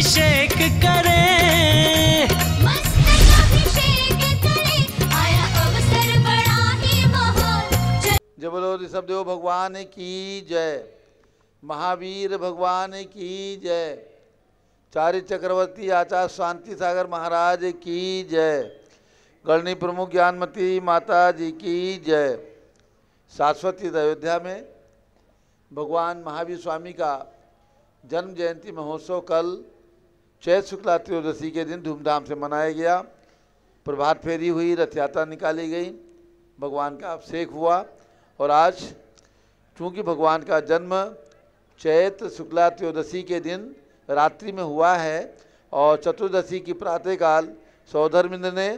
अभिषेक करें, मस्तकाभिषेक करें, आया अवसर बड़ा ही महान। जय बोलो ऋषभदेव भगवान की जय, महावीर भगवान की जय, चार्य चक्रवर्ती आचार्य शांति सागर महाराज की जय, गणनी प्रमुख ज्ञानमती माता जी की जय। शाश्वती अयोध्या में भगवान महावीर स्वामी का जन्म जयंती महोत्सव कल चैत्र शुक्ला त्रयोदशी के दिन धूमधाम से मनाया गया। प्रभात फेरी हुई, रथ यात्रा निकाली गई, भगवान का अभिषेक हुआ। और आज चूँकि भगवान का जन्म चैत्र शुक्ला त्रयोदशी के दिन रात्रि में हुआ है और चतुर्दशी की प्रातःकाल सौधर्मिंद्र ने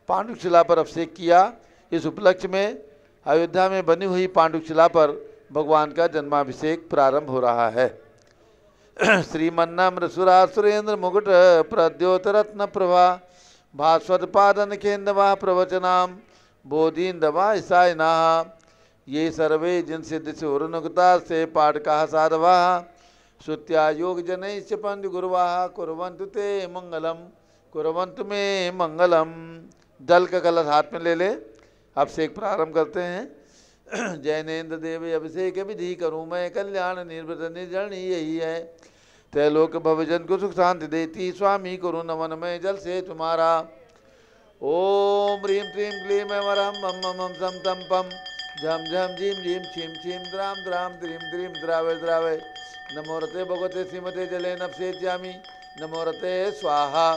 पांडुशिला पर अभिषेक किया, इस उपलक्ष्य में अयोध्या में बनी हुई पांडुशिला पर भगवान का जन्माभिषेक प्रारंभ हो रहा है। श्रीमन्नम्र सुरासुरेंद्र मुकुट प्रद्योत रत्न प्रभा भास्वत पादन खेन्दवा प्रवचनाम बोधीन्दवा ईसायना ये सर्वे जिन सिद्ध सुरनुगता से पाठका साधवा श्रुत्या योग जनैश्च पंच गुरुवाः कुर्वन्तु ते मंगलम, कुर्वन्तु मे मंगलम। जल का कलश हाथ में ले ले, अभिषेक प्रारंभ करते हैं। जैनेन्द्र देव अभिषेक विधि करूँ मैं, कल्याण निर्वृत निर्जरणी यही है। त्रैलोक भवजन को सुख शांति देती, स्वामी करो नमन में जल से तुम्हारा। ओम ह्रीं क्लीं क्लीं वरम मम मम सम तम पम झम झम झीम झीम छीम छीम द्राम द्राम द्रीम द्रीम द्रावे द्रावे। नमो रते भगवते श्रीमते जले नपसेत्यामि, नमो रते स्वाहा।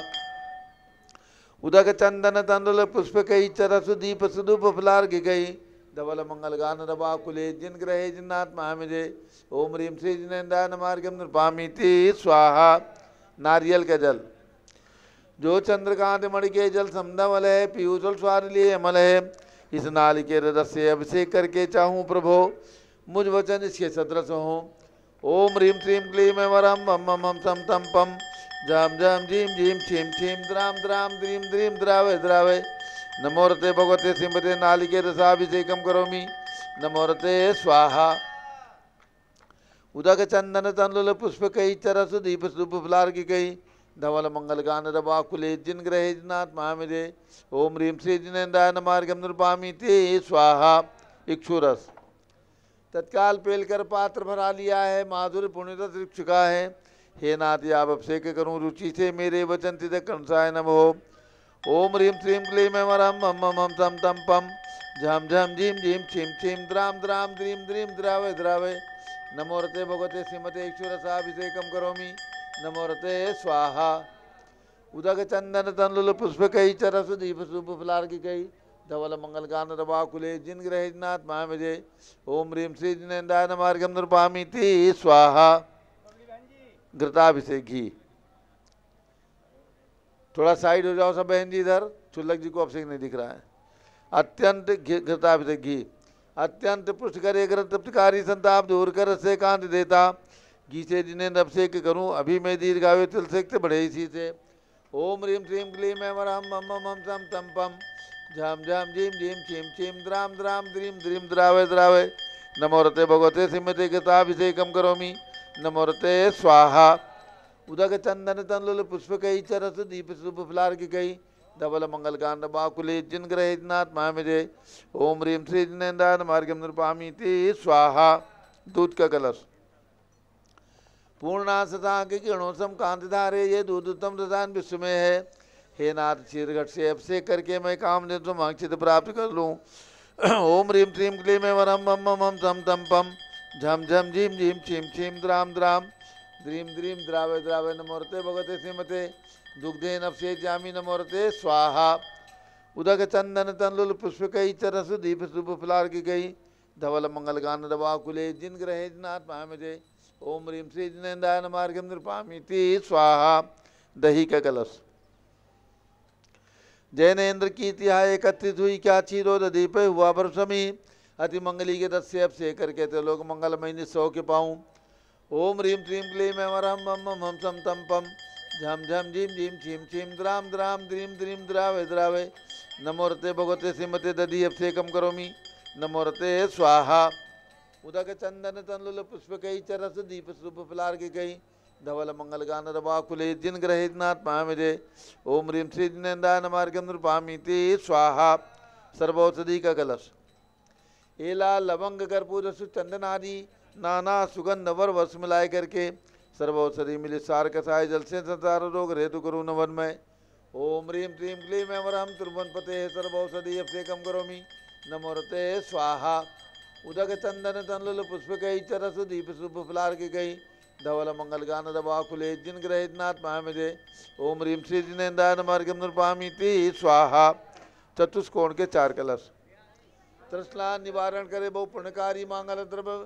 उदक चंदन तंडुल पुष्प कई चरसु दीप सुदूप फलार्घिकै धवल मंगल गान रवाकुले जिन ग्रहे जिन्नात्मा मिजे। ओम ह्रीं श्री जिनेन्द्राय नमार्गम नृपामीति स्वाहा। नारियल का जल जो चंद्रकांत मणि के जल समदमल है, पीयूष स्वार लिए अमल है। इस नाल के रस से अभिषेक करके चाहूँ प्रभो मुझ वचन इसके सदृश हों। ओम ह्रीं श्रीं क्लीं वरम मम मम सम तम पम झम झम झीम झीम छीम छीम द्राम द्राम द्रीम द्रीम द्रावे द्रावे। नमो रते भगवते श्रीमते नालिके रसाभिषेकम करोमि, नमो रते स्वाहा। उदक चंदन तंडुल पुष्प कई चरसु दीप सुप फलार्घिकै धवल मंगल गान रवाकुले जिन ग्रहे जिनात्मा मिजे। ओम ह्रीं श्री जिनेन्द्राय नमार्गम नृपामीति स्वाहा। इक्षुरस तत्काल पेलकर पात्र भरा लिया है, माधुर पुण्य तृप्त चुका है। हे नाथ आप अभिषेक करूँ रुचि से, मेरे वचन तिदक कंसाय नमो। ओम ह्रीं श्रीं क्लीं वरम मम मम सम तम पम झम झम झीम झीम छीम छीम द्राम द्राम द्रीम द्रीम द्रावे द्रावे। नमो रते भगवते श्रीमते इक्षुरसाभिषेकम करोमि, नमो रते स्वाहा। उदक चंदन तंडुल पुष्प कई चरसु दीप सुप फलार्घिकै धवल मंगल गान रवाकुले जिन ग्रहे जिनात्मा मिजे। ओम ह्रीं श्री जिनेन्द्राय नमार्गम नृपामीति स्वाहा। घृताभिषेक घी, थोड़ा साइड हो जाओ सब बहन जी, इधर चुल्लक जी को अभिषेक नहीं दिख रहा है। अत्यंत घृताभिषेक घी अत्यंत पुष्ट करे ग्रत तृप्तकारी संताप दूर कर से कांत देता। घी से जिन्हें अभिषेक करूं अभी मैं दीर्घायु तिलसेक से बढ़े इसी से। ओम ह्रीं श्रीं क्लीं वरम मम मम सम तम पम झम झम झीम झीम छीम छीम द्राम द्राम द्रीम द्रीम द्रावे द्रावे। नमो रते भगवते श्रीमते घृताभिषेकम करोमि, नमो रते स्वाहा। उदक चंदन तंडुल पुष्प कई चरस दीप शुभ फलार्घिकै धवल मंगल गान रवाकुले जिन ग्रहे जिनात्मा मिजे। ओम ह्रीं श्री जिनेन्द्राय नमार्गम नृपामीति स्वाहा। दूध का कलश पूर्णासता के किरणों सम कांत धारे, ये दूध उत्तम रसान विश्व में है। हे नाथ शीरघट से अभिषेक करके मैं काम दे तुम अंकित प्राप्त कर लूँ। ओम ह्रीं श्रीं क्लीं वरम मम मम सम तम पम झम झम झीम झीम छीम छीम द्राम द्राम द्रीम द्रीम द्रावे द्रावे। नमो रते भगवते श्रीमते दुग्धे नफसे जामी, नमो रते स्वाहा। उदक चंदन तंडुल पुष्प कई चरसु दीप शुभ फलार्घिकै धवल मंगल गान रवाकुले जिन ग्रहे जिनात्मा मिजे। ओम ह्रीं श्री जिनेन्द्राय नमार्गम नृपामीति स्वाहा। दही का कलश जैनेन्द्र की तिहाई एकत्रित हुई, क्या क्षीरोद दीप हुआ बरसमी। अति मंगली के रस से अभिषेक करके त्रिलोक मंगलमय निस्सौ के पाऊँ। ओम ह्रीं श्रीं क्लीं वरम मम मम सम तम पम झम झम झीम झीम छीम छीम द्राम द्राम द्रीम द्रीम द्रावे द्रावे। नमो रते भगवते श्रीमते दधि अभिषेकम करोमि, नमो रते स्वाहा। उदक चंदन तंडुल पुष्प कई चरस दीप शुभ फलार्घिकै धवल मंगल गान रवाकुले जिन ग्रहेत नाथ महामिजे ओम ह्रीं श्री जिनेन्द्राय नमार्गम नृपामीति स्वाहा। सर्वौषधि का कलश एला लवंग कर्पूर चंदन आदि नाना सुगंध वर वर्ष मिलाए करके सर्वौषधि मिले सार कसाय जल से संसार रोग हेतु करो नवनमय। ओम ह्रीं श्रीं क्लीं अमरहम तुर्वनपते सर्वौषधि अभिषेकम करोमि नमोरते स्वाहा। उदक चंदन तनल पुष्प कई चरसु दीप शुभ फलार के कई धवल मंगल गान दबाकुले जिन ग्रहित नाथ महामिजे ओम ह्रीं श्री जिनेन्द्राय नमार्गम नृपामीति स्वाहा। चतुष्कोण के 4 कलश तृष्णा निवारण करे बहु पुण्यकारी मांगल द्रव्य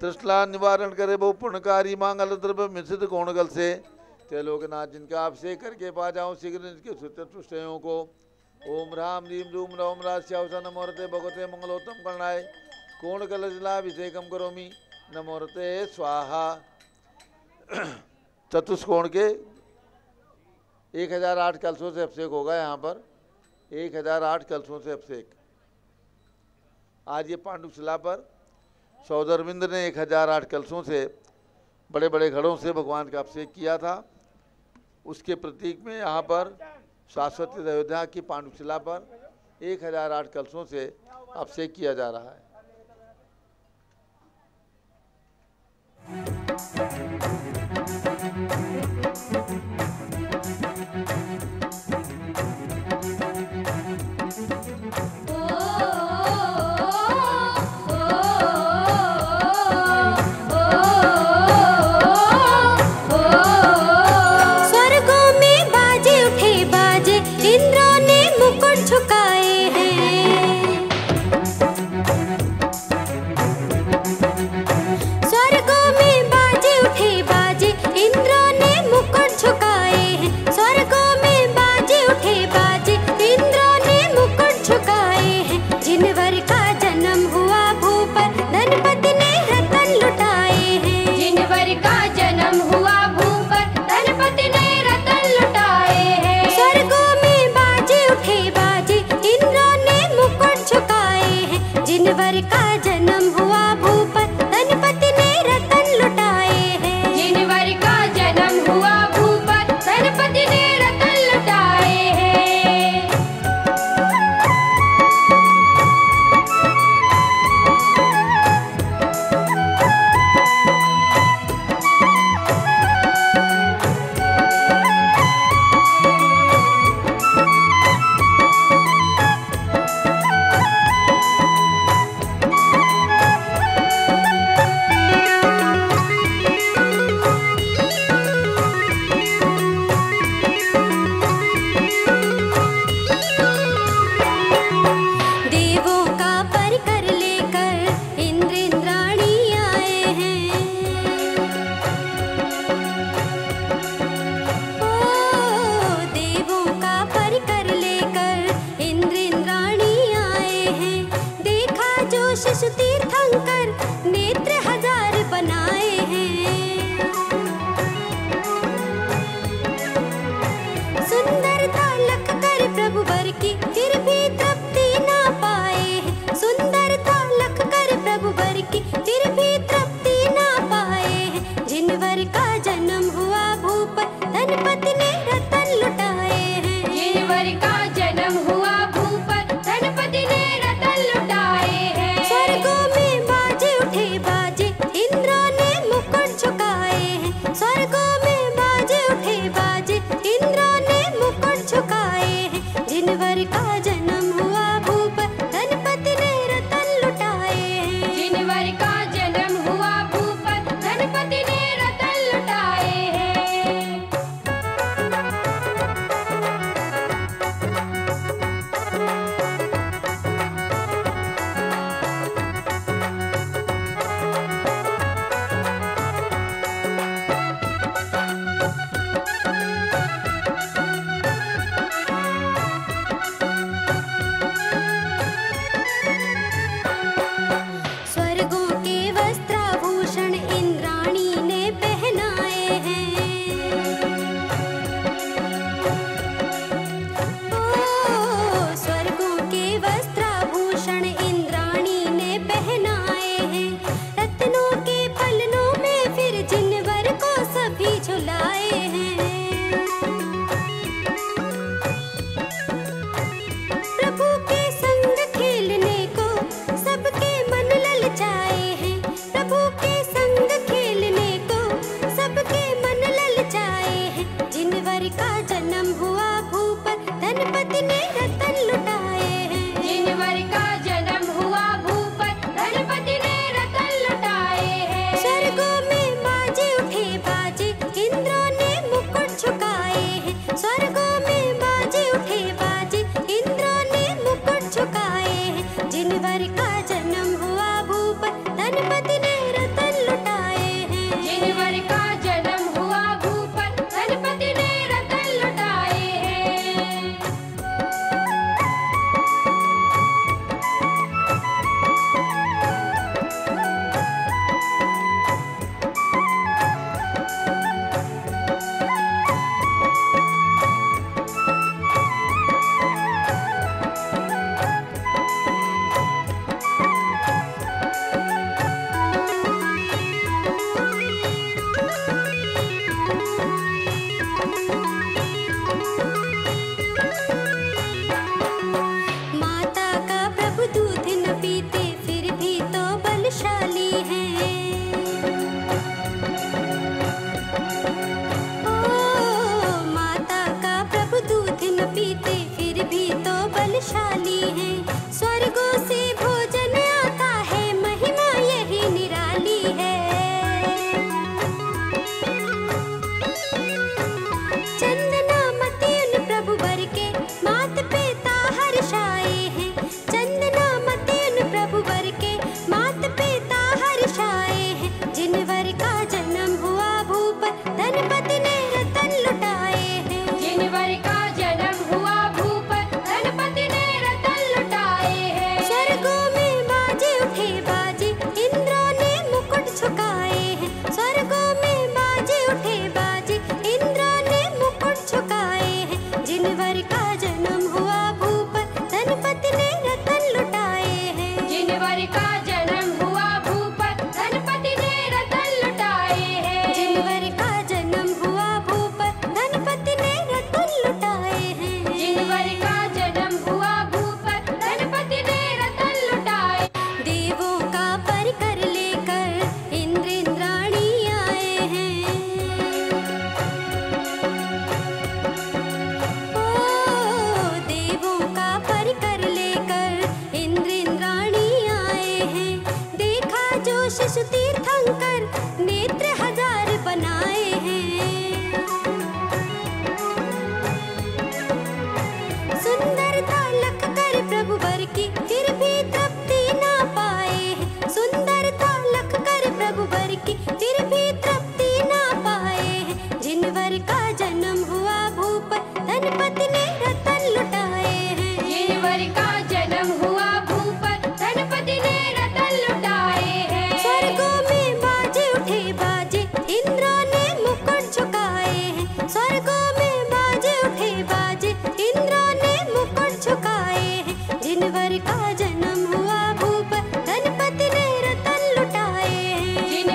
तृष्णा निवारण करे बहु पुण्यकारी मांगल द्रव्य मिश्रित कोणगल से ते लोकनाथ जिनका अभिषेक करके पा जाऊं शीघ्र इनके सुतुष्टयों को। ओम राम रीम रूम रौम रास्यावसा नमोरते भगवते मंगलोत्तम करणाय कोण कलशलाभिषेकम करोमि नमोरते स्वाहा। चतुष्कोण के 1008 कलशों से अभिषेक होगा। यहाँ पर 1008 कलशों से अभिषेक। आज ये पांडुशिला पर सौदरविंद ने 1008 कलशों से बड़े बड़े घड़ों से भगवान का अभिषेक किया था। उसके प्रतीक में यहाँ पर शाश्वत अयोध्या की पांडुशिला पर 1008 कलशों से अभिषेक किया जा रहा है।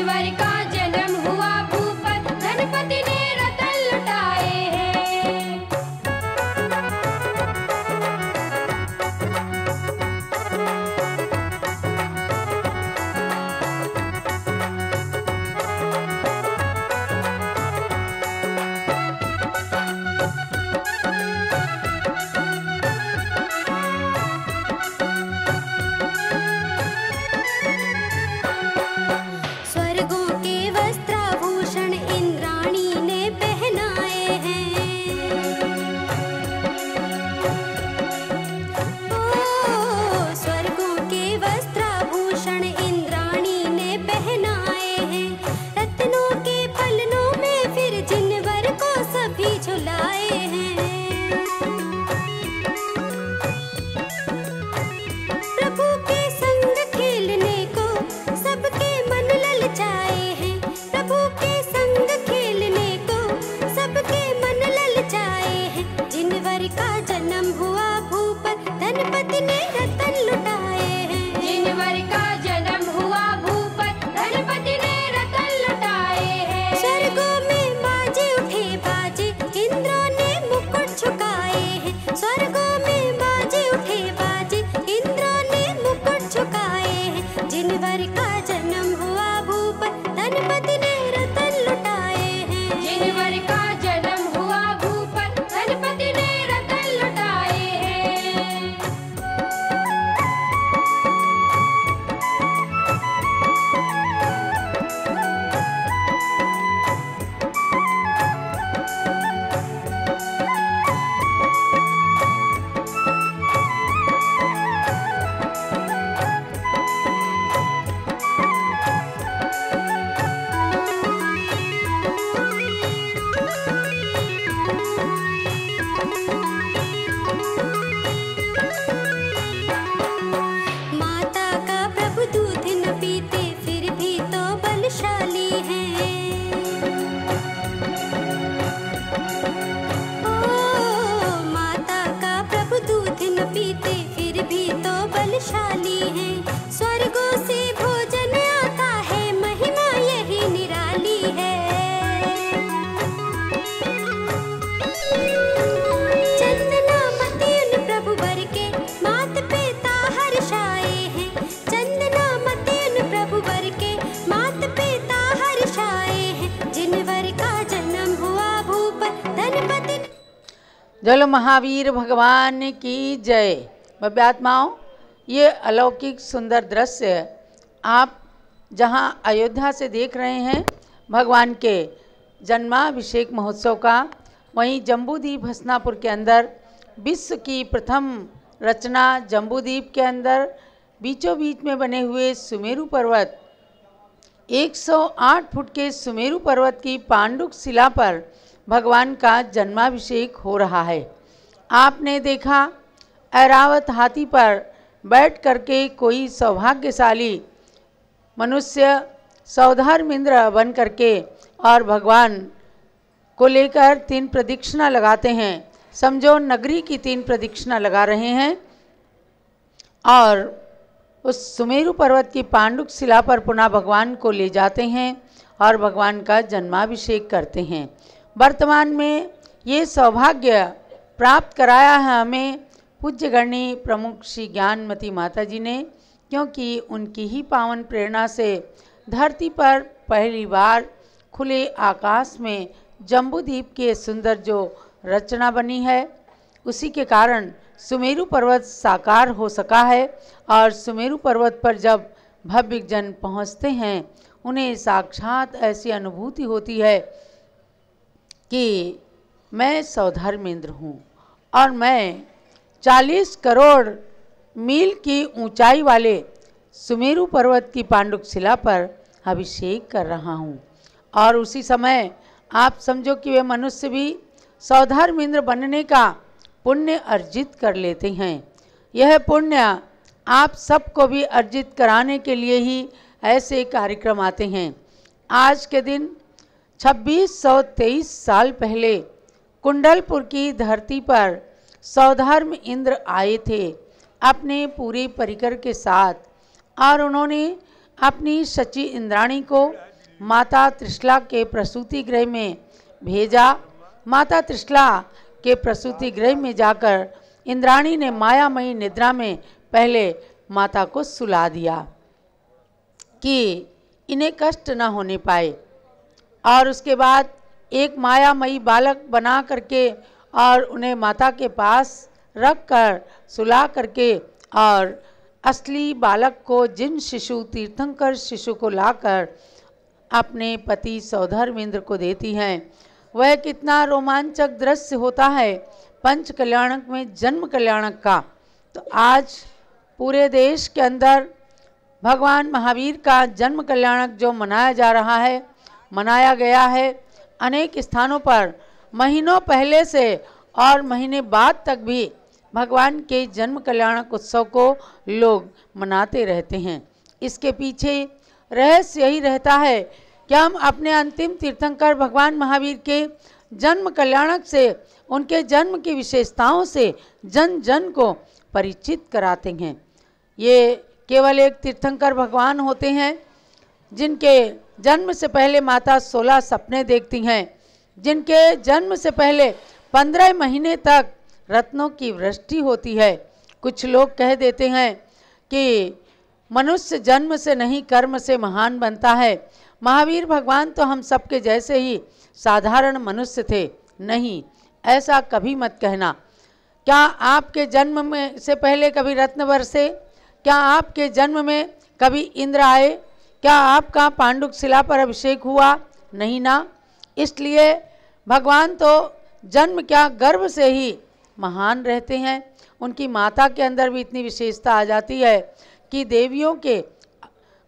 जिनवर का जन्म हुआ भूपत धनपति ने रतन लुटाए हैं। स्वर्गों के वस्त्राभूषण इंद्राणी ने पहनाए हैं। ओ स्वर्गों के वस्त्राभूषण इंद्राणी ने पहनाए हैं। रत्नों के पलनों में फिर जिनवर को सभी झुलाए हैं। प्रभु के संग खेलने को सबके मन ललचाए हैं। प्रभु के संग खेलने को सबके मन ललचाए हैं। जिनवर का जन्म हुआ भूपत धनपति ने रतन लुटाए हैं। जिनवर का जन्म हुआ भूपत धनपति ने रतन लुटाए हैं। स्वर्गों में बाजे उठे बाजे इंद्रों ने मुकुट झुकाए हैं। स्वर्गों में बाजे उठे बाजे इंद्रों ने मुकुट झुकाए हैं। जिनवर का जन्म हुआ भूपत धनपति ने रतन लुटाए हैं। जिनवर का जन्म हुआ भूपत धनपति ने रतन लुटाए हैं। माता का प्रभु दूध न पीते फिर भी तो बलशाली हैं। ओ माता का प्रभु दूध न पीते फिर भी तो बलशाली हैं। स्वर्गों से भोजन आता है महिमा यही निराली है। चंदना मति उन प्रभु वर के मात पिता हर्षाए हैं। चंदना मति उन प्रभु वर के मात पिता हर्षाए हैं। जिनवर का जन्म हुआ भूपत धनपति जल महावीर भगवान की जय। भव्यात्माओं, ये अलौकिक सुंदर दृश्य आप जहां अयोध्या से देख रहे हैं भगवान के जन्माभिषेक महोत्सव का, वहीं जम्बूद्वीप हसनापुर के अंदर विश्व की प्रथम रचना जम्बूद्वीप के अंदर बीचों बीच में बने हुए सुमेरु पर्वत 108 फुट के सुमेरु पर्वत की पांडुक शिला पर भगवान का जन्माभिषेक हो रहा है। आपने देखा ऐरावत हाथी पर बैठ करके कोई सौभाग्यशाली मनुष्य सौधर्म इंद्र बन करके और भगवान को लेकर 3 प्रदक्षिणा लगाते हैं। समझो नगरी की 3 प्रदक्षिणा लगा रहे हैं और उस सुमेरु पर्वत की पांडुक शिला पर पुनः भगवान को ले जाते हैं और भगवान का जन्माभिषेक करते हैं। वर्तमान में ये सौभाग्य प्राप्त कराया है हमें पूज्य गणी प्रमुख श्री ज्ञानमती माता जी ने, क्योंकि उनकी ही पावन प्रेरणा से धरती पर पहली बार खुले आकाश में जम्बूद्वीप के सुंदर जो रचना बनी है, उसी के कारण सुमेरु पर्वत साकार हो सका है। और सुमेरु पर्वत पर जब भव्य जन पहुँचते हैं उन्हें साक्षात ऐसी अनुभूति होती है कि मैं सौधर्मेंद्र हूँ और मैं 40 करोड़ मील की ऊंचाई वाले सुमेरु पर्वत की पांडुक शिला पर अभिषेक कर रहा हूँ। और उसी समय आप समझो कि वे मनुष्य भी सौधर्मेंद्र बनने का पुण्य अर्जित कर लेते हैं। यह पुण्य आप सबको भी अर्जित कराने के लिए ही ऐसे कार्यक्रम आते हैं। आज के दिन 2623 साल पहले कुंडलपुर की धरती पर सौधर्म इंद्र आए थे अपने पूरे परिकर के साथ, और उन्होंने अपनी शची इंद्राणी को माता त्रिशला के प्रसूति गृह में भेजा। माता त्रिशला के प्रसूति गृह में जाकर इंद्राणी ने मायामयी निद्रा में पहले माता को सुला दिया कि इन्हें कष्ट न होने पाए, और उसके बाद एक मायामयी बालक बना करके और उन्हें माता के पास रख कर सुला करके और असली बालक को जिन शिशु तीर्थंकर शिशु को लाकर अपने पति सौधर्मेंद्र को देती हैं, वह कितना रोमांचक दृश्य होता है पंच कल्याणक में जन्म कल्याणक का। तो आज पूरे देश के अंदर भगवान महावीर का जन्म कल्याणक जो मनाया जा रहा है, मनाया गया है अनेक स्थानों पर महीनों पहले से और महीने बाद तक भी भगवान के जन्म कल्याणक उत्सव को लोग मनाते रहते हैं। इसके पीछे रहस्य यही रहता है कि हम अपने अंतिम तीर्थंकर भगवान महावीर के जन्म कल्याणक से, उनके जन्म की विशेषताओं से जन जन को परिचित कराते हैं। ये केवल एक तीर्थंकर भगवान होते हैं जिनके जन्म से पहले माता 16 सपने देखती हैं, जिनके जन्म से पहले 15 महीने तक रत्नों की वृष्टि होती है। कुछ लोग कह देते हैं कि मनुष्य जन्म से नहीं कर्म से महान बनता है। महावीर भगवान तो हम सबके जैसे ही साधारण मनुष्य थे। नहीं, ऐसा कभी मत कहना। क्या आपके जन्म में से पहले कभी रत्न बरसे? क्या आपके जन्म में कभी इंद्र आए? क्या आपका पांडुक शिला पर अभिषेक हुआ? नहीं ना। इसलिए भगवान तो जन्म क्या गर्भ से ही महान रहते हैं। उनकी माता के अंदर भी इतनी विशेषता आ जाती है कि देवियों के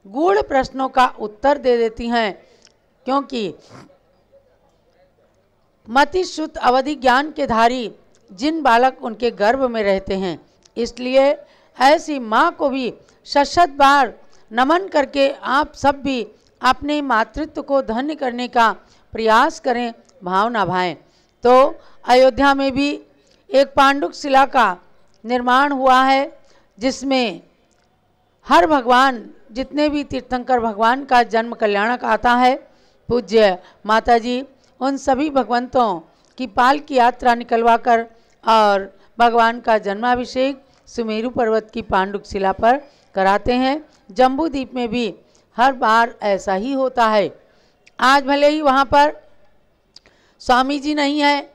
गूढ़ प्रश्नों का उत्तर दे देती हैं, क्योंकि मति शुद्ध अवधि ज्ञान के धारी जिन बालक उनके गर्भ में रहते हैं, इसलिए ऐसी माँ को भी शत बार नमन करके आप सब भी अपने मातृत्व को धन्य करने का प्रयास करें, भाव निभाएं। तो अयोध्या में भी एक पांडुक शिला का निर्माण हुआ है, जिसमें हर भगवान, जितने भी तीर्थंकर भगवान का जन्म कल्याणक आता है, पूज्य माताजी उन सभी भगवंतों की पाल की यात्रा निकलवा कर और भगवान का जन्माभिषेक सुमेरु पर्वत की पांडुक शिला पर कराते हैं। जम्बूद्वीप में भी हर बार ऐसा ही होता है। आज भले ही वहाँ पर स्वामी जी नहीं है,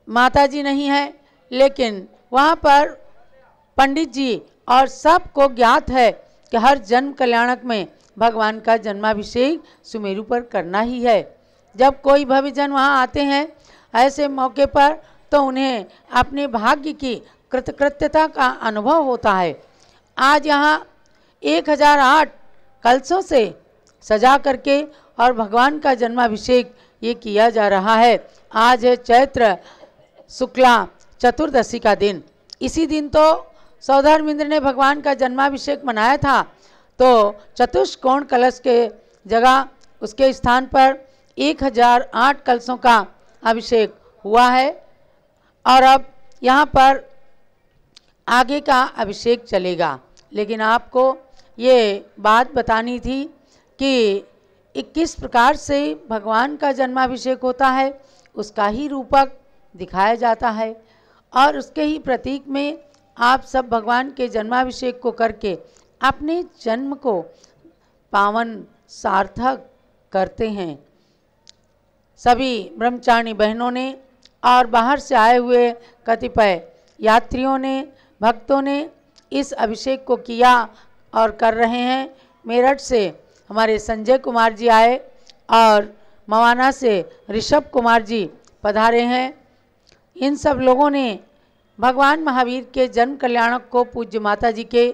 माता जी नहीं है, लेकिन वहाँ पर पंडित जी और सबको ज्ञात है कि हर जन्म कल्याणक में भगवान का जन्माभिषेक सुमेरु पर करना ही है। जब कोई भविजन वहाँ आते हैं ऐसे मौके पर, तो उन्हें अपने भाग्य की कृतकृत्यता का अनुभव होता है। आज यहाँ 1008 कलशों से सजा करके और भगवान का जन्माभिषेक ये किया जा रहा है। आज है चैत्र शुक्ला चतुर्दशी का दिन। इसी दिन तो सौधर्मेंद्र ने भगवान का जन्माभिषेक मनाया था, तो चतुष्कोण कलश के जगह उसके स्थान पर 1008 कलशों का अभिषेक हुआ है। और अब यहाँ पर आगे का अभिषेक चलेगा। लेकिन आपको ये बात बतानी थी कि 21 प्रकार से भगवान का जन्माभिषेक होता है, उसका ही रूपक दिखाया जाता है और उसके ही प्रतीक में आप सब भगवान के जन्माभिषेक को करके अपने जन्म को पावन सार्थक करते हैं। सभी ब्रह्मचारिणी बहनों ने और बाहर से आए हुए कतिपय यात्रियों ने, भक्तों ने इस अभिषेक को किया और कर रहे हैं। मेरठ से हमारे संजय कुमार जी आए और मवाना से ऋषभ कुमार जी पधारे हैं। इन सब लोगों ने भगवान महावीर के जन्म कल्याणक को पूज्य माता जी के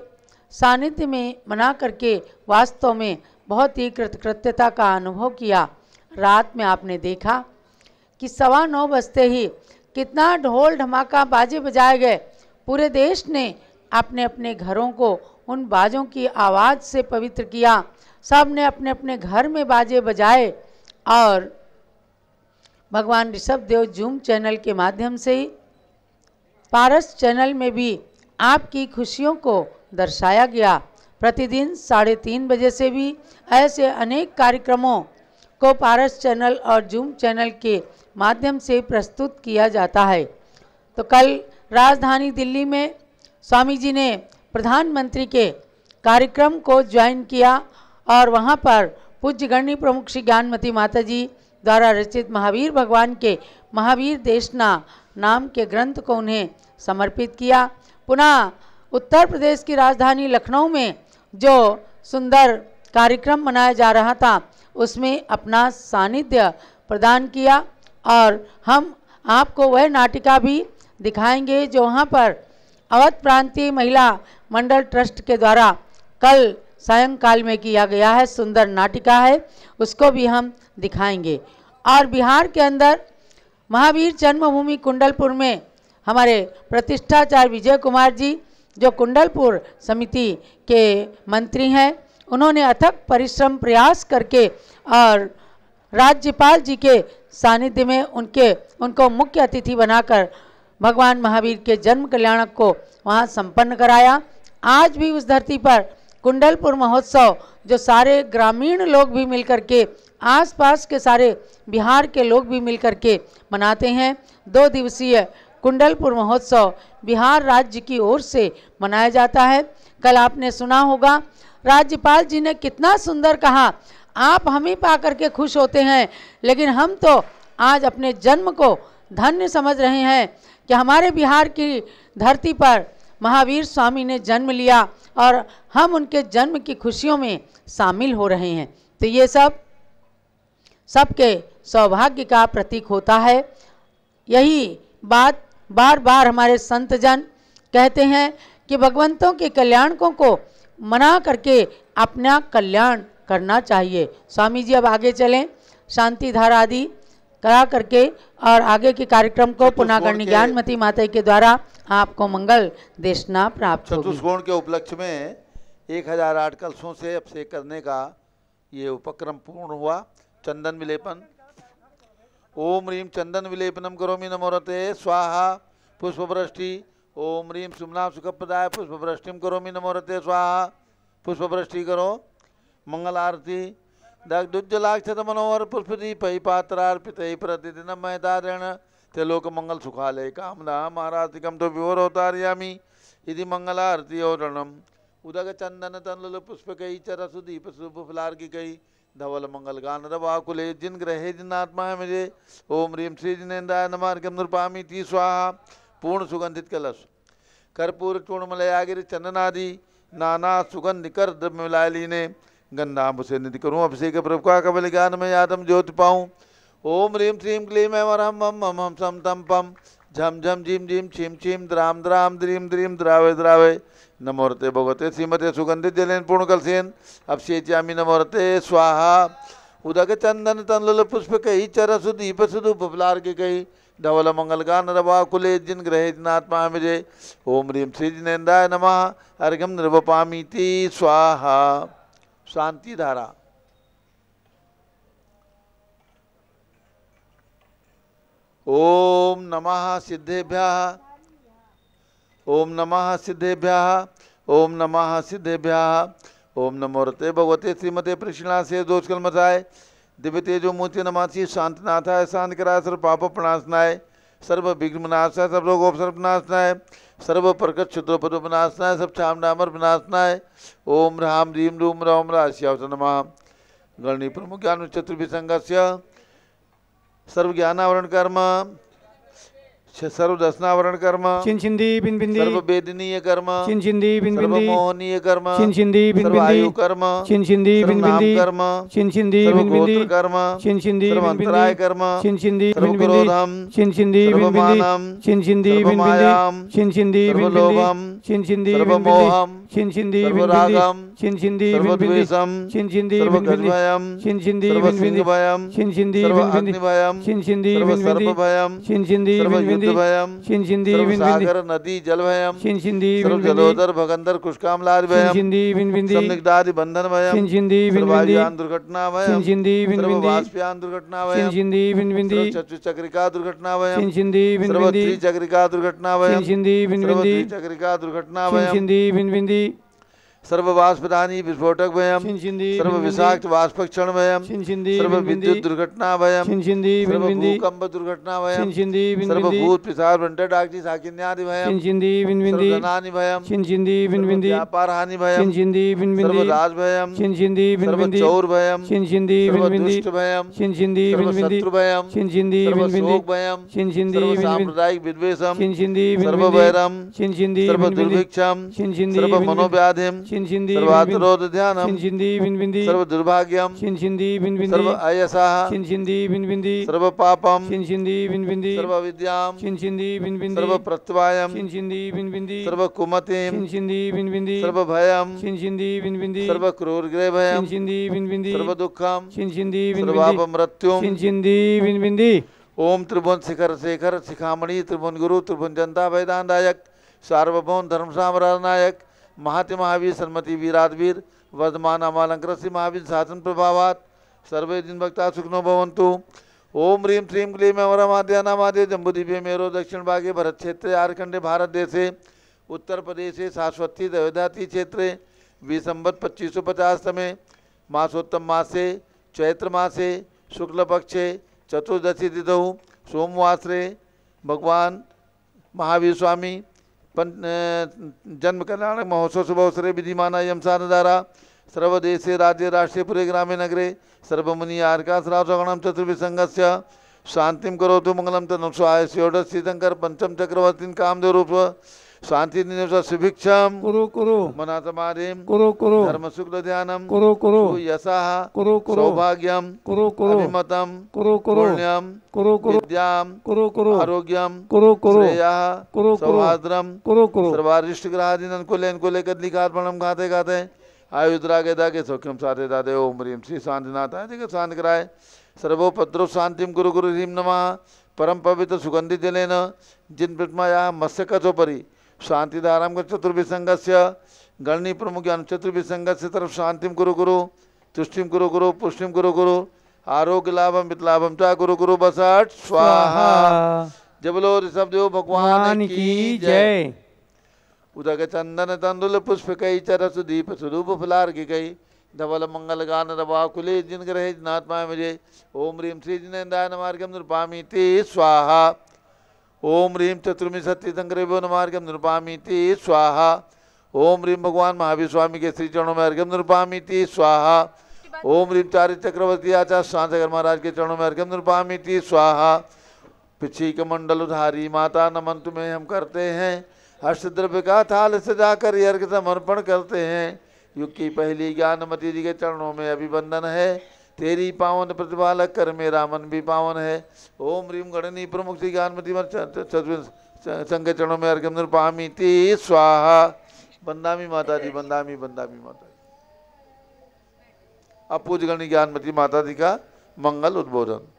सानिध्य में मना करके वास्तव में बहुत ही कृतकृत्यता का अनुभव किया। रात में आपने देखा कि 9:15 बजते ही कितना ढोल ढमाका बाजे बजाए गए। पूरे देश ने अपने अपने घरों को उन बाजों की आवाज़ से पवित्र किया। सब ने अपने अपने घर में बाजे बजाए और भगवान ऋषभ देव जूम चैनल के माध्यम से ही पारस चैनल में भी आपकी खुशियों को दर्शाया गया। प्रतिदिन 3:30 बजे से भी ऐसे अनेक कार्यक्रमों इसको पारस चैनल और जूम चैनल के माध्यम से प्रस्तुत किया जाता है। तो कल राजधानी दिल्ली में स्वामी जी ने प्रधानमंत्री के कार्यक्रम को ज्वाइन किया और वहाँ पर पूज्य गणनी प्रमुख श्री ज्ञानमती माता जी द्वारा रचित महावीर भगवान के महावीर देशना नाम के ग्रंथ को उन्हें समर्पित किया। पुनः उत्तर प्रदेश की राजधानी लखनऊ में जो सुंदर कार्यक्रम मनाया जा रहा था उसमें अपना सानिध्य प्रदान किया और हम आपको वह नाटिका भी दिखाएंगे जो वहाँ पर अवध प्रांतीय महिला मंडल ट्रस्ट के द्वारा कल सायंकाल में किया गया है। सुंदर नाटिका है, उसको भी हम दिखाएंगे। और बिहार के अंदर महावीर जन्मभूमि कुंडलपुर में हमारे प्रतिष्ठाचार्य विजय कुमार जी जो कुंडलपुर समिति के मंत्री हैं, उन्होंने अथक परिश्रम प्रयास करके और राज्यपाल जी के सानिध्य में उनको मुख्य अतिथि बनाकर भगवान महावीर के जन्म कल्याणक को वहाँ संपन्न कराया। आज भी उस धरती पर कुंडलपुर महोत्सव जो सारे ग्रामीण लोग भी मिलकर के, आसपास के सारे बिहार के लोग भी मिलकर के मनाते हैं। 2 दिवसीय कुंडलपुर महोत्सव बिहार राज्य की ओर से मनाया जाता है। कल आपने सुना होगा राज्यपाल जी ने कितना सुंदर कहा, आप हमें पा करके खुश होते हैं, लेकिन हम तो आज अपने जन्म को धन्य समझ रहे हैं कि हमारे बिहार की धरती पर महावीर स्वामी ने जन्म लिया और हम उनके जन्म की खुशियों में शामिल हो रहे हैं। तो ये सब सबके सौभाग्य का प्रतीक होता है। यही बात बार बार हमारे संत जन कहते हैं कि भगवंतों के कल्याणकों को मना करके अपना कल्याण करना चाहिए। स्वामी जी अब आगे चलें, शांति धारा आदि करा करके और आगे के कार्यक्रम को पुनः गणनी ज्ञानमती माता के द्वारा आपको मंगल देशना प्राप्त होगी। चतुष्कोण के उपलक्ष्य में 1008 कलशों से अभिषेक करने का ये उपक्रम पूर्ण हुआ। चंदन विलेपन, ओम ह्रीम चंदन विलेपनम करोमि नमोरते स्वाहा पुष्पवृष्टि, ओम ह्रीम सुमना सुखप्रदाय पुष्पवृष्टिम करोमि नमोरते स्वाहा, पुष्पवृष्टि करो। मंगल आरती दग्धुज्जलाक्षत मनोहर पुष्पदीप पात्रार्पित प्रतिदिन मैदारण त्रिलोक मंगल सुखालय कामना महारातिकम तो विभोर अवतारयामी यदि मंगल आरती औरणम उदक चंदन तनल पुष्पकई चरसुदीप शुभफलार्किकई धवल मंगल गान रवाकुले जिन ग्रहे जिन आत्मा है मुझे। ओम ह्रीम श्री जिनेन्द्राय नमः अर्घ्यम नृपामि ती स्वाहा। पूर्ण सुगंधित कलश कर्पूर चूर्णमलयागिरि चंदनादि नाना सुगंध कर द्रव्य मिलाय लीने गंधाम्ब से निधि करूँ अभिषेक प्रभु का कबल ज्ञान में आदम ज्योति पाऊँ। ओम ह्रीम श्रीम क्लीम एवरम मम मम हम सम तम पम झम झम झीम झीम छीम छीम द्राम द्राम द्रीम द्रीम द्रावे द्रावे नमोरते भगवते श्रीमते सुगंधित जलेन पूर्ण कलसेन अभिषेच्यामि नमोरते स्वाहा। उदक चंदन तनल पुष्प कही चर सुदीप सुदूप फलार्घ्य कही धवल मंगल गान रवाकुले जिन ग्रहे जिन आत्मा मुझे। ओम ह्रीम श्री जिनेन्द्राय नमः अर्घ्यम निर्वपामि ती स्वाहा। शांति धारा ओम नमः सिद्धेभ्यः, ओम नमः सिद्धेभ्यः, ओम नमः सिद्धेभ्यः। ओम नमोरते भगवते श्रीमते प्रश्ना से दोष कलमसाय दिव्य तेजो मूर्ति नमासी शांतिनाथाय शांति कराय सर्व पाप प्रणाशनाय सर्व विघ्न विनाशाय सब रोग उपसर्ग विनाशनाय सर्व प्रकट क्षुद्रोपद विनाशनाय सब छाम डामर विनाशनाय। ओम राम ह्रीम रूम राम राश्यावत नमः। गणनी प्रमुख ज्ञान चतुर्भिसंगस्य सर्व ज्ञानावरण कर्म सर्व दर्शनावरण कर्म चिंचिंदी बिन बिंदी सर्व वेदनीय कर्म चिंचिंदी बिन सर्व बिंदी मोहनीय कर्म चिंचिंदी बिन सर्व बिंदी आयु कर्म चिंचिंदी सर्व बिन नाम बिंदी कर्म चिंचिंदी सर्व बिन बिंदी गोत्र कर्म चिंचिंदी सर्व बिन अंतराय बिंदी कर्म चिंचिंदी सर्व बिन बिंदी क्रोधम चिंचिंदी सर्व बिन बिंदी मानम चिंचिंदी सर्व बिन मायाम बिंदी चिंचिंदी सर्व बिन लोभम बिंदी चिंचिंदी सर्व बिन बिंदी मोहम चिंचिंदी सर्व बिन बिंदी रागम चिंचिंदी सर्व बिन बिंदी द्वेषम चिंचिंदी सर्व बिन बिंदी गजभयम चिंचिंदी सर्व बिन बिंदी सिंहभयम चिंचिंदी सर्व बिन बिंदी अग्निभयम चिंचिंदी सर्व बिन बिंदी सर्पभयम चिंचिंदी सर्व बिन बिंदी युद्धभयम चिंचिंदी सर्व बिन बिंदी सागर नदी जलभयम चिंचिंदी सर्व बिन बिंदी जलोदर भगंदर कुष्कामलाद भयम चिंचिंदी बिन बिंदी संदिग्धादि बंधन भयम चिंचिंदी बिन सर्व बिंदी वायुयान दुर्घटना भयम चिंचिंदी बिन सर्व बिंदी वाष्पयान दुर्घटना भयम चिंचिंदी बिन बिंदी सर्व चतुचक्रिका दुर्घटना भयम चिंचिंदी बिन सर्व बिंदी त्रिचक्रिका दुर्घटना भयम चिंचिंदी बिन सर्व बिंदी द्विचक्रिका दुर्घटना भयम चिंचिंदी बिन बिंदी सर्ववाष्पदानी विस्फोटक भयम छिंछिंदी सर्व भिनभिंदी विषाक्त वाष्पक्षण भयम छिंछिंदी सर्व भिनभिंदी विद्युत दुर्घटना भयम छिंछिंदी सर्व भिनभिंदी भूकंप दुर्घटना भयम छिंछिंदी सर्व भिनभिंदी भूत पिशाच भंटर डाकची साकिन्यादि भयम छिंछिंदी भिनभिंदी सर्वधनानि भयम छिंछिंदी सर्व भिनभिंदी व्यापार हानि भयम छिंछिंदी सर्व भिनभिंदी राज भयम छिंछिंदी सर्व भिनभिंदी चौर भयम छिंछिंदी सर्व भिनभिंदी दुष्ट भयम छिंछिंदी सर्व भिनभिंदी शत्रु भयम छिंछिंदी सर्व भिनभिंदी शोक भयम छिंछिंदी सर्व भिनभिंदी सांप्रदायिक विद्वेषम छिंछिंदी सर्व भिनभिंदी वैरम छिंछिंदी सर्व भिनभिंदी दुर्भिक्षम छिंछिंदी सर्व भिनभिंदी मनोव्याधिम छिंछिंदी सर्व भिनभिंदी आत्रोध ध्यानम छिंछिंदी भिनभिंदी सर्व दुर्भाग्यम छिंछिंदी भिनभिंदी सर्व अयसाह छिंछिंदी भिनभिंदी सर्व पापम छिंछिंदी भिनभिंदी सर्व विद्याम छिंछिंदी भिनभिंदी सर्व प्रत्यवायम छिंछिंदी भिनभिंदी सर्व कुमतिम छिंछिंदी भिनभिंदी सर्व भयम छिंछिंदी भिनभिंदी सर्व क्रूर गृह भयम छिंछिंदी भिनभिंदी सर्व दुखम छिंछिंदी सर्वाप भिनभिंदी मृत्युम छिंछिंदी भिनभिंदी ओम त्रिभुवन शिखर शेखर शिखामणि त्रिभुवन गुरु त्रिभुवन जनता वैदानदायक सार्वभौम धर्म साम्राज्यनायक महाति महावीर सन्मति वीराधवीर वर्धमान अमालंकृत महावीर शासन प्रभावात सर्वे दिन भक्ता सुखनो भवन्तु। ओम ह्रीं श्रीं क्लीं अमरमाद्यानामाद्य जम्बूद्वीपे मेरो दक्षिण भागे भरत क्षेत्रे आर्खंडे भारत देशे उत्तर प्रदेशे शाश्वती दयोधाती क्षेत्रे विसंवत 2550 तमे मासोत्तम मासे चैत्र मासे शुक्ल पक्षे चतुर्दशी तिथौ सोमवासरे भगवान महावीर स्वामी जन्म कल्याणक महोत्सव शुभ अवसरे विधिमाना यम साधधारा सर्वदेशे राज्य राष्ट्रीय पुरे ग्रामे नगरे सर्वमुनि आर्काश्रावगणम चतुर्विसंगस्य शांतिम करोतु मंगलम तनुस्वाय षोडशीतंकर पंचम चक्रवर्ती कामदेव रूप शांति सुभिक्षम कुरु कुरु मनातमादिम कुरु कुरु धर्म शुक्ल ध्यानम कुरु कुरु यशः कुरु कुरु सौभाग्यम कुरु कुरु अभिमतम कुरु कुरु पुण्यम कुरु कुरु विद्याम कुरु कुरु आरोग्यम कुरु कुरु श्रेयः कुरु कुरु सौहार्द्रम कुरु कुरु सर्वारिष्ट ग्रहादीन अनुकूले कदलिकात्मणम गाते गाते आयुद्रागे दागे सौख्यम साधे दादे ओम ह्रीं श्री शांतिनाथ जगत शांत कराय सर्वोपद्रव शांतिम गुरु गुरु ह्रीं नमः परम पवित्र सुगंधि जलेन जिन प्रतिमाया मत्स्य कथोपरि शांतिधाराम चतुर्विसंगस्य गणनी प्रमुख ज्ञान चतुर्विसंगस्य तरफ शांतिम गुरु गुरु तुष्टिम गुरु गुरु पुष्टिम गुरु गुरु आरोग्य लाभम वितलाभम चा गुरु गुरु बसठ स्वाहा। जबलो ऋषभदेव भगवान की जय। उदक चंदन तंदुल पुष्प कई चरस दीप स्वरूप फुलार की कई धवल मंगल गान रवा कुले जिन ग्रहे जिनात्मा मुझे ओम ह्रीं श्री जिनेन्द्राय नमार्गम नृपामी ते स्वाहा। ओम ह्रीं चतुर्मी सत्य संग्रहो नमार्गम नृपामी ते स्वाहा। ओम ह्रीं भगवान महावीर स्वामी के श्री चरणों में अर्घ्यम नृपामी ते स्वाहा। ओम ह्रीं चार्य चक्रवर्ती आचार्य शांतकर महाराज के चरणों में अर्घ्यम नृपामी ते स्वाहा। पिछीक मंडल उधारी माता नमन तुम्हें हम करते हैं अष्टद्रव्य का थाल सजाकर अर्घ्य समर्पण करते हैं। युग की पहली ज्ञानमती जी के चरणों में अभिवंदन है तेरी पावन प्रतिपालक कर मेरा मन भी पावन है। ओम ह्रीं गणनी प्रमुख श्री ज्ञानमती संघ चरणों में अर्घ्यम नृपामी ते स्वाहा। बंदामी माता जी बंदामी बंदामी माता जी। अब पूज्य गणी ज्ञानमती माता जी का मंगल उद्बोधन।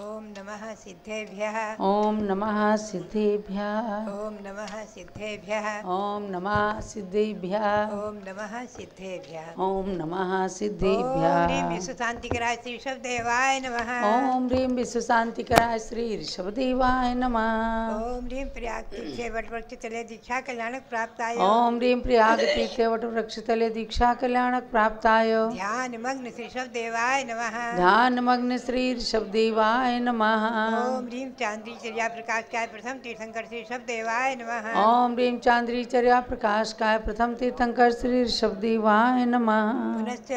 ओम नमः सिद्धेभ्यः ओम नमः सिद्धेभ्यः ओम नमः सिद्धेभ्यः ओम नमः सिद्धेभ्यः ओम नमः सिद्धेभ्यः ओम नमः ओम सिद्धेभ्यः ह्रीं विश्व शांतिकराय श्री ऋषभदेवाय नमः ओम ह्रीं विश्व शांतिकराय श्री ऋषभदेवाय नमः ओम ह्रीं प्रयाग तीर्थे वटवृक्ष तले दीक्षा कल्याणक प्राप्ताय ओम ह्रीं प्रयाग तीर्थे वटवृक्ष तले दीक्षा कल्याणक प्राप्ताय ध्यान मग्न श्री ऋषभदेवाय नमः ध्यान मग्न श्री ऋषभदेवाय नमः ओम ह्रीं चांद्री चर्या प्रकाश काय प्रथम तीर्थंकर श्री ऋषभदेवाय नमः ओम ह्रीं चांद्री चर्या प्रकाश काय प्रथम तीर्थंकर श्री ऋषभदेवाय नमः। पुनश्च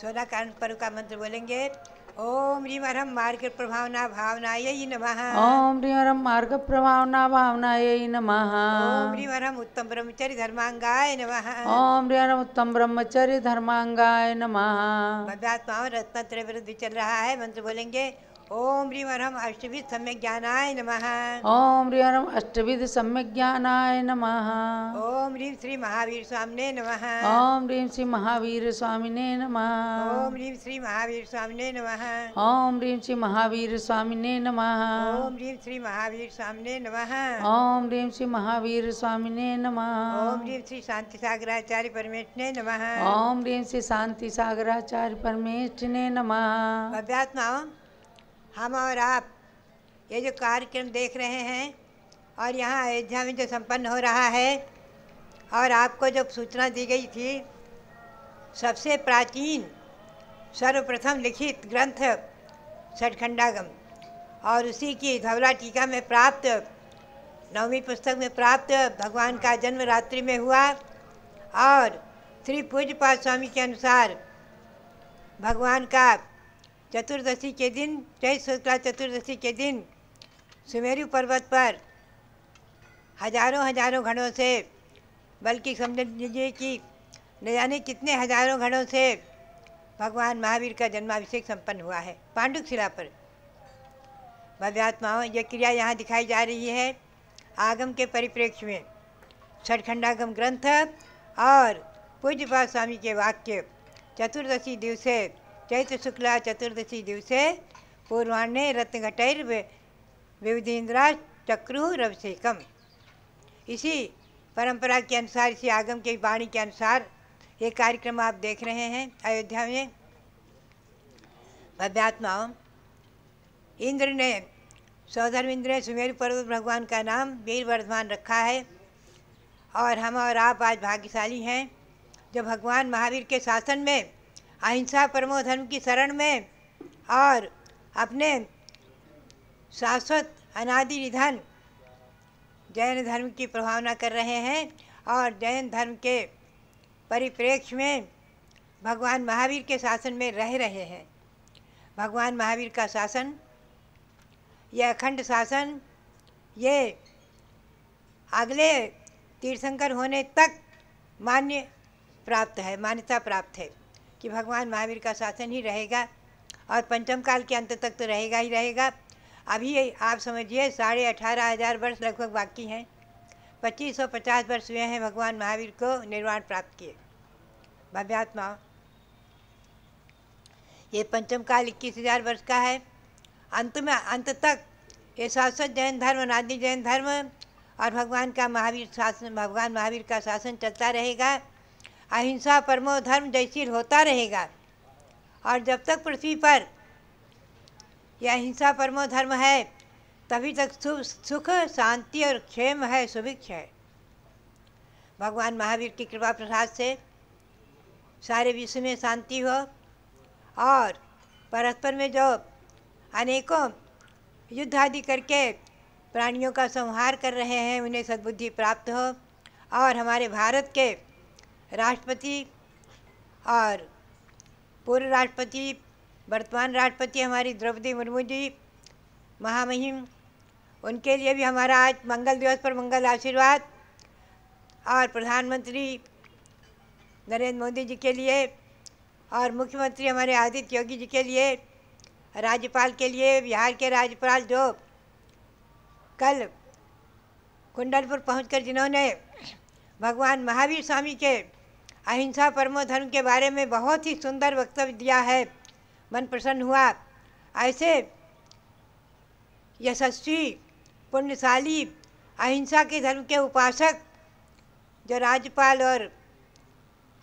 16 कारण पर का मंत्र बोलेंगे। ओम ह्रीं हरम मार्ग प्रभावना भावनायै नमः। ओम ह्रीं हरम मार्ग प्रभावना भावनायै नमः। ओम ह्रीं हरम उत्तम ब्रह्मचर्य धर्मांगाय नमः। ओम ह्रीं हरम उत्तम ब्रह्मचर्य धर्मांगाय नमः। मध्यात्मा रत्नत्रय विरुद्ध चल रहा है मंत्र बोलेंगे। ओम ह्रीं हरम अष्टविध सम्यक ज्ञानाय नमः। ओम ह्रीं हरम अष्टविध सम्यक ज्ञानाय नमः। ओम ह्रीं श्री महावीर स्वामिने नमः। ओम ह्रीं श्री महावीर स्वामिने नमः। ओम ह्रीं श्री महावीर स्वामिने नमः। ओम ह्रीं श्री महावीर स्वामिने नमः। ओम ह्रीं श्री महावीर स्वामिने नमः। ओम ह्रीं श्री महावीर स्वामिने नमः। ओम ह्रीं श्री शांति सागराचार्य परमेष्ठिने नमः। ओम ह्रीं श्री शांति सागराचार्य परमेष्ठिने नमः। भव्यात्मा हम और आप ये जो कार्यक्रम देख रहे हैं और यहाँ अयोध्या में जो संपन्न हो रहा है, और आपको जो सूचना दी गई थी, सबसे प्राचीन सर्वप्रथम लिखित ग्रंथ सचखंडागम, और उसी की धवला टीका में प्राप्त 9वीं पुस्तक में प्राप्त भगवान का जन्म रात्रि में हुआ। और श्री पूज्यपाद स्वामी के अनुसार भगवान का चतुर्दशी के दिन, चैत्र शुक्ला चतुर्दशी के दिन सुमेरु पर्वत पर हजारों घड़ों से, बल्कि समझ लीजिए कि न जाने कितने हजारों घड़ों से भगवान महावीर का जन्माभिषेक संपन्न हुआ है पांडुक शिला पर। भव्यात्माओं, यह क्रिया यहाँ दिखाई जा रही है आगम के परिप्रेक्ष्य में। सचखंडागम ग्रंथ और पूज्यपाद स्वामी के वाक्य, चतुर्दशी दिवसे चैत्र शुक्ला चतुर्दशी दिवसे पूर्वाह्ने रत्नघटैर विविधीन्द्रा चक्रु रवसेकम। इसी परंपरा के अनुसार, इसी आगम की वाणी के अनुसार ये कार्यक्रम आप देख रहे हैं अयोध्या में। भव्यात्माओं, इंद्र ने, सौधर्म इंद्र ने सुमेरु पर्वत भगवान का नाम वीरवर्धमान रखा है। और हम और आप आज भाग्यशाली हैं जो भगवान महावीर के शासन में, अहिंसा परमो धर्म की शरण में और अपने शाश्वत अनादि निधन जैन धर्म की प्रभावना कर रहे हैं। और जैन धर्म के परिप्रेक्ष्य में भगवान महावीर के शासन में रह रहे हैं। भगवान महावीर का शासन, यह अखंड शासन, ये अगले तीर्थंकर होने तक मान्यता प्राप्त है कि भगवान महावीर का शासन ही रहेगा और पंचम काल के अंत तक तो रहेगा ही रहेगा। अभी आप समझिए 18,500 वर्ष लगभग बाकी हैं। 2550 वर्ष हुए हैं भगवान महावीर को निर्वाण प्राप्त किए। भव्यात्मा, ये पंचम काल 21,000 वर्ष का है। अंत तक ये शाश्वत जैन धर्म, अनादि जैन धर्म और भगवान महावीर का शासन चलता रहेगा। अहिंसा परमो धर्म जयशील होता रहेगा। और जब तक पृथ्वी पर यह अहिंसा परमो धर्म है, तभी तक सुख, शांति और क्षेम है, सुभिक्ष है। भगवान महावीर की कृपा प्रसाद से सारे विश्व में शांति हो और परस्पर में जो अनेकों युद्ध आदि करके प्राणियों का संहार कर रहे हैं, उन्हें सद्बुद्धि प्राप्त हो। और हमारे भारत के राष्ट्रपति और पूर्व राष्ट्रपति, वर्तमान राष्ट्रपति हमारी द्रौपदी मुर्मू जी महामहिम, उनके लिए भी हमारा आज मंगल दिवस पर मंगल आशीर्वाद। और प्रधानमंत्री नरेंद्र मोदी जी के लिए और मुख्यमंत्री हमारे आदित्य योगी जी के लिए, राज्यपाल के लिए, बिहार के राज्यपाल जो कल कुंडलपुर पहुंचकर जिन्होंने भगवान महावीर स्वामी के अहिंसा परमो धर्म के बारे में बहुत ही सुंदर वक्तव्य दिया है, मन प्रसन्न हुआ। ऐसे यशस्वी, पुण्यशाली, अहिंसा के धर्म के उपासक जो राज्यपाल और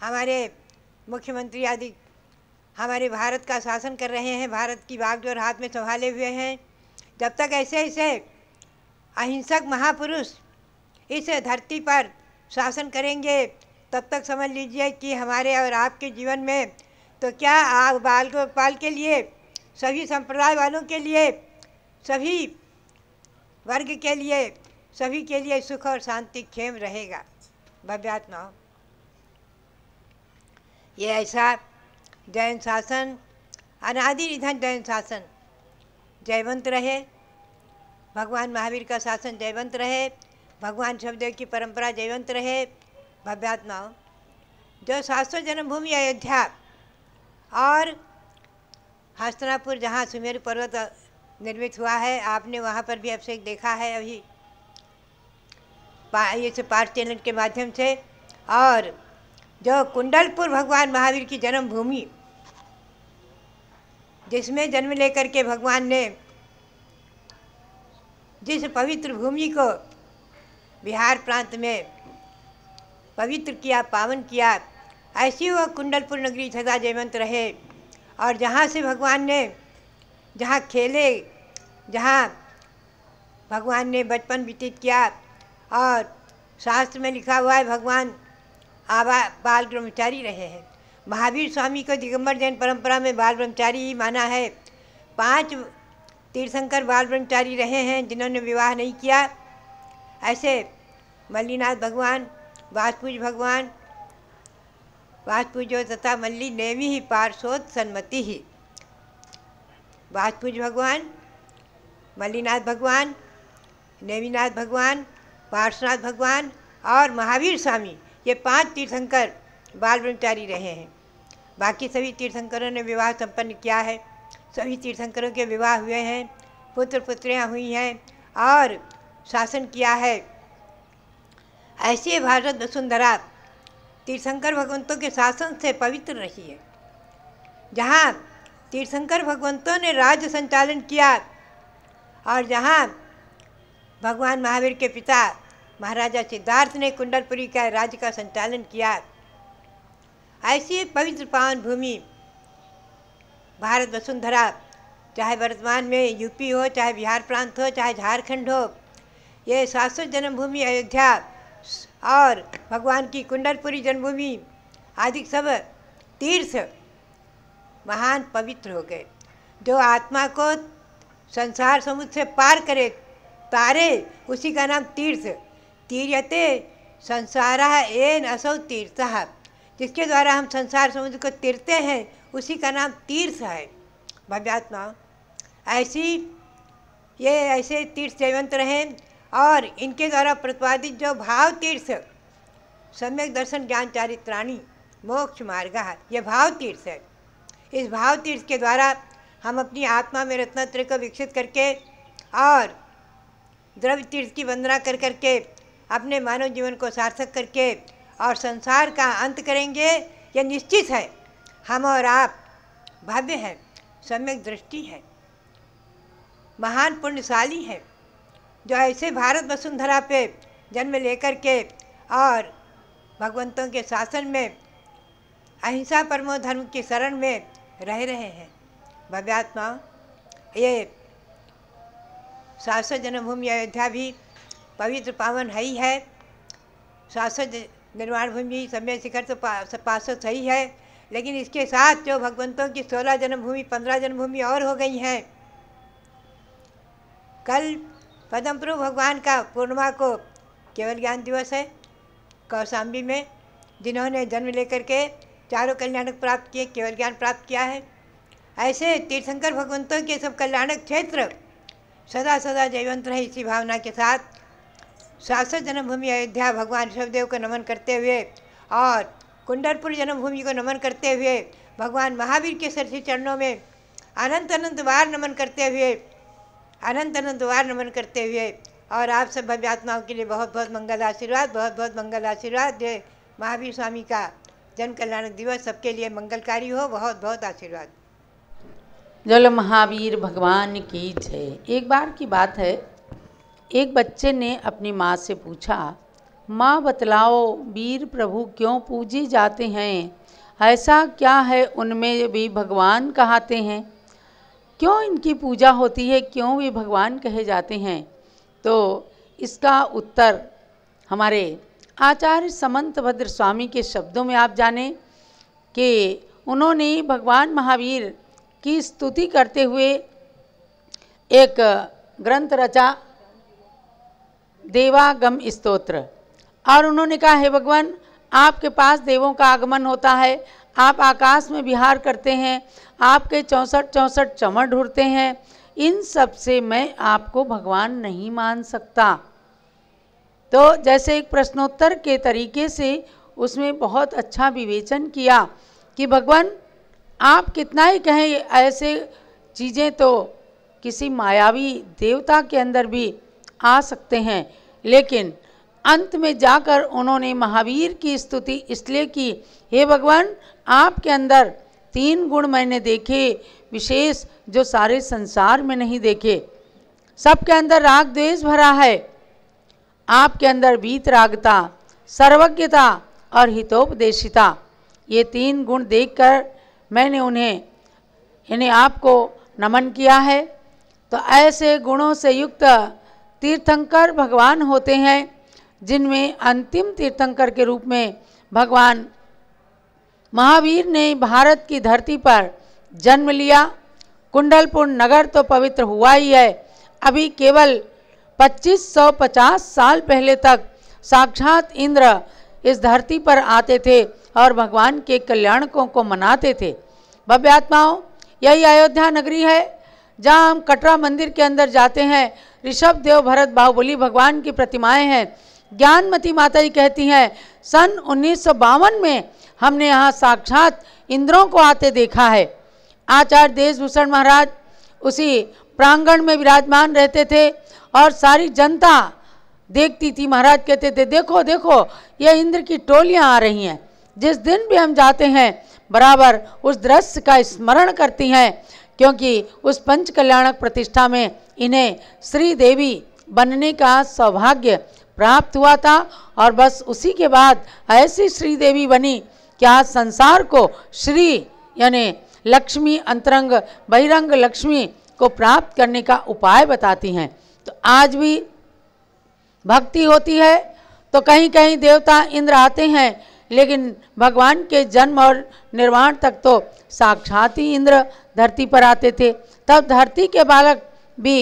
हमारे मुख्यमंत्री आदि हमारे भारत का शासन कर रहे हैं, भारत की बागडोर हाथ में संभाले हुए हैं, जब तक ऐसे अहिंसक महापुरुष इस धरती पर शासन करेंगे, तब तक समझ लीजिए कि हमारे और आपके जीवन में तो क्या बाल गोपाल के लिए, सभी संप्रदाय वालों के लिए, सभी वर्ग के लिए, सभी के लिए सुख और शांति क्षेम रहेगा। भव्यात्माओं, ये ऐसा जैन शासन, अनादि निधन जैन शासन जयवंत रहे। भगवान महावीर का शासन जयवंत रहे, भगवान शबदेव की परंपरा जयवंत रहे। भव्यात्माओं, जो शाश्वत जन्मभूमि अयोध्या और हस्तिनापुर जहाँ सुमेरु पर्वत निर्मित हुआ है, आपने वहाँ पर भी अभिषेक देखा है अभी ये पाठ चैनल के माध्यम से। और जो कुंडलपुर भगवान महावीर की जन्मभूमि, जिसमें जन्म लेकर के भगवान ने जिस पवित्र भूमि को बिहार प्रांत में पवित्र किया, पावन किया, ऐसी वह कुंडलपुर नगरी सदा जयवंत रहे। और जहाँ से भगवान ने जहाँ खेले, जहाँ भगवान ने बचपन व्यतीत किया। और शास्त्र में लिखा हुआ है भगवान बाल ब्रह्मचारी रहे हैं। महावीर स्वामी को दिगंबर जैन परंपरा में बाल ब्रह्मचारी ही माना है। 5 तीर्थंकर बाल ब्रह्मचारी रहे हैं जिन्होंने विवाह नहीं किया। ऐसे मल्लीनाथ भगवान, वासपूज भगवान, वासपूजो तथा मल्ली नेवी ही पार्श्वोत सन्मति ही। वासपूज भगवान, मल्लीनाथ भगवान, नेवीनाथ भगवान, पार्श्वनाथ भगवान और महावीर स्वामी, ये 5 तीर्थंकर बाल ब्रह्मचारी रहे हैं। बाकी सभी तीर्थंकरों ने विवाह संपन्न किया है। सभी तीर्थंकरों के विवाह हुए हैं, पुत्र पुत्रियाँ हुई हैं और शासन किया है। ऐसे भारत वसुंधरा तीर्थंकर भगवंतों के शासन से पवित्र रही है। जहाँ तीर्थंकर भगवंतों ने राज्य संचालन किया और जहाँ भगवान महावीर के पिता महाराजा सिद्धार्थ ने कुंडलपुरी का राज्य का संचालन किया, ऐसी पवित्र पावन भूमि भारत वसुंधरा, चाहे वर्तमान में यूपी हो, चाहे बिहार प्रांत हो, चाहे झारखंड हो, ये शाश्वत जन्मभूमि अयोध्या और भगवान की कुंडलपुरी जन्मभूमि आदि सब तीर्थ महान पवित्र हो गए। जो आत्मा को संसार समुद्र से पार करे, तारे, उसी का नाम तीर्थ। तीर्यते संसारः येन असौ तीर्थः, जिसके द्वारा हम संसार समुद्र को तीरते हैं उसी का नाम तीर्थ है। भव्यात्मा ऐसे तीर्थ जयवंत रहें और इनके द्वारा प्रतिपादित जो भाव तीर्थ, सम्यक दर्शन ज्ञान चारित्राणी मोक्ष मार्ग, ये भाव तीर्थ है। इस भाव तीर्थ के द्वारा हम अपनी आत्मा में रत्नत्रय को विकसित करके और द्रव्य तीर्थ की वंदना कर करके अपने मानव जीवन को सार्थक करके और संसार का अंत करेंगे, यह निश्चित है। हम और आप भव्य हैं, सम्यक दृष्टि है, महान पुण्यशाली है, जो ऐसे भारत वसुंधरा पे जन्म लेकर के और भगवंतों के शासन में अहिंसा परमो धर्म की शरण में रह रहे हैं। भव्यात्मा, ये शाश्वत जन्मभूमि अयोध्या भी पवित्र पावन है ही है। शाश्वत निर्वाण भूमि समय शिखर तो पार्श्वत ही है, लेकिन इसके साथ जो भगवंतों की 16 जन्मभूमि 15 जन्मभूमि और हो गई हैं। कल पद्म प्रभु भगवान का पूर्णिमा को केवल ज्ञान दिवस है कौशाम्बी में, जिन्होंने जन्म लेकर के चारों कल्याणक प्राप्त किए, केवल ज्ञान प्राप्त किया है। ऐसे तीर्थंकर भगवंतों के सब कल्याणक क्षेत्र सदा सदा जयवंत रहे, इसी भावना के साथ शाश्वत जन्मभूमि अयोध्या भगवान ऋषभदेव को नमन करते हुए और कुंडलपुर जन्मभूमि को नमन करते हुए भगवान महावीर के सरसी चरणों में अनंत अनंत बार नमन करते हुए और आप सब भव्य आत्माओं के लिए बहुत बहुत मंगल आशीर्वाद, बहुत बहुत मंगल आशीर्वाद। जय महावीर स्वामी का जन कल्याणक दिवस सबके लिए मंगलकारी हो। बहुत बहुत आशीर्वाद। जल महावीर भगवान की जय। एक बार की बात है, एक बच्चे ने अपनी माँ से पूछा, माँ बतलाओ वीर प्रभु क्यों पूजे जाते हैं? ऐसा क्या है उनमें भी भगवान कहाते हैं? क्यों इनकी पूजा होती है? क्यों वे भगवान कहे जाते हैं? तो इसका उत्तर हमारे आचार्य समंत भद्र स्वामी के शब्दों में आप जाने कि उन्होंने भगवान महावीर की स्तुति करते हुए एक ग्रंथ रचा, देवागम स्तोत्र। और उन्होंने कहा, हे भगवान, आपके पास देवों का आगमन होता है, आप आकाश में विहार करते हैं, आपके 64 चमड़ ढूंढते हैं, इन सब से मैं आपको भगवान नहीं मान सकता। तो जैसे एक प्रश्नोत्तर के तरीके से उसमें बहुत अच्छा विवेचन किया कि भगवान आप कितना ही कहें, ऐसे चीज़ें तो किसी मायावी देवता के अंदर भी आ सकते हैं। लेकिन अंत में जाकर उन्होंने महावीर की स्तुति इसलिए की, हे भगवान, आपके अंदर 3 गुण मैंने देखे विशेष, जो सारे संसार में नहीं देखे। सबके अंदर राग द्वेष भरा है, आपके अंदर वीतरागता, सर्वज्ञता और हितोपदेशिता, ये 3 गुण देखकर मैंने इन्हें आपको नमन किया है। तो ऐसे गुणों से युक्त तीर्थंकर भगवान होते हैं, जिनमें अंतिम तीर्थंकर के रूप में भगवान महावीर ने भारत की धरती पर जन्म लिया। कुंडलपुर नगर तो पवित्र हुआ ही है, अभी केवल 2550 साल पहले तक साक्षात इंद्र इस धरती पर आते थे और भगवान के कल्याणकों को मनाते थे। भव्य आत्माओं, यही अयोध्या नगरी है जहाँ हम कटरा मंदिर के अंदर जाते हैं। ऋषभ देव, भरत, बाहुबली भगवान की प्रतिमाएं हैं। ज्ञानमती माता जी कहती हैं, सन 1952 में हमने यहाँ साक्षात इंद्रों को आते देखा है। आचार्य देशभूषण महाराज उसी प्रांगण में विराजमान रहते थे और सारी जनता देखती थी। महाराज कहते थे, देखो देखो ये इंद्र की टोलियां आ रही हैं। जिस दिन भी हम जाते हैं बराबर उस दृश्य का स्मरण करती हैं, क्योंकि उस पंच कल्याणक प्रतिष्ठा में इन्हें श्री देवी बनने का सौभाग्य प्राप्त हुआ था। और बस उसी के बाद ऐसी श्री देवी बनी कि आज संसार को श्री यानी लक्ष्मी, अंतरंग बहिरंग लक्ष्मी को प्राप्त करने का उपाय बताती हैं। तो आज भी भक्ति होती है तो कहीं कहीं देवता इंद्र आते हैं, लेकिन भगवान के जन्म और निर्वाण तक तो साक्षात ही इंद्र धरती पर आते थे। तब धरती के बालक भी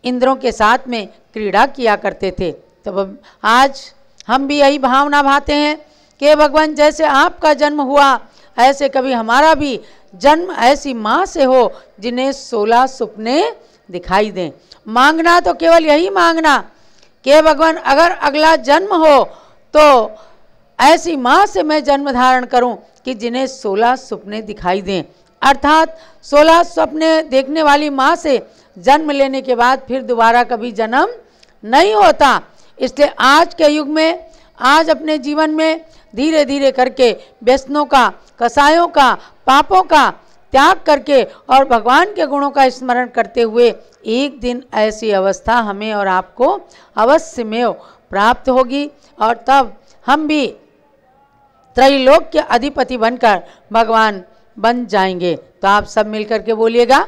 इंद्रों के साथ में क्रीड़ा किया करते थे। तब आज हम भी यही भावना भाते हैं कि भगवान जैसे आपका जन्म हुआ ऐसे कभी हमारा भी जन्म ऐसी माँ से हो जिन्हें 16 सपने दिखाई दें। मांगना तो केवल यही मांगना कि भगवान अगर अगला जन्म हो तो ऐसी माँ से मैं जन्म धारण करूं कि जिन्हें 16 सपने दिखाई दें। अर्थात 16 सपने देखने वाली माँ से जन्म लेने के बाद फिर दोबारा कभी जन्म नहीं होता। इसलिए आज के युग में, आज अपने जीवन में धीरे धीरे करके व्यसनों का, कसायों का, पापों का त्याग करके और भगवान के गुणों का स्मरण करते हुए एक दिन ऐसी अवस्था हमें और आपको अवश्य में प्राप्त होगी और तब हम भी त्रैलोक के अधिपति बनकर भगवान बन जाएंगे। तो आप सब मिलकर के बोलिएगा,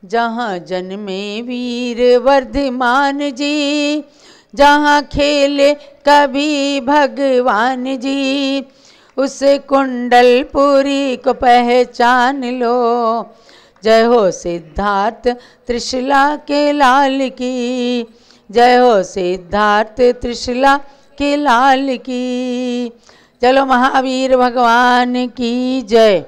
जहाँ जन्मे वीर वर्धमान जी, जहाँ खेले कभी भगवान जी, उस कुंडलपुरी को पहचान लो। जय हो सिद्धार्थ त्रिशला के लाल की, जय हो सिद्धार्थ त्रिशला के लाल की। चलो महावीर भगवान की जय।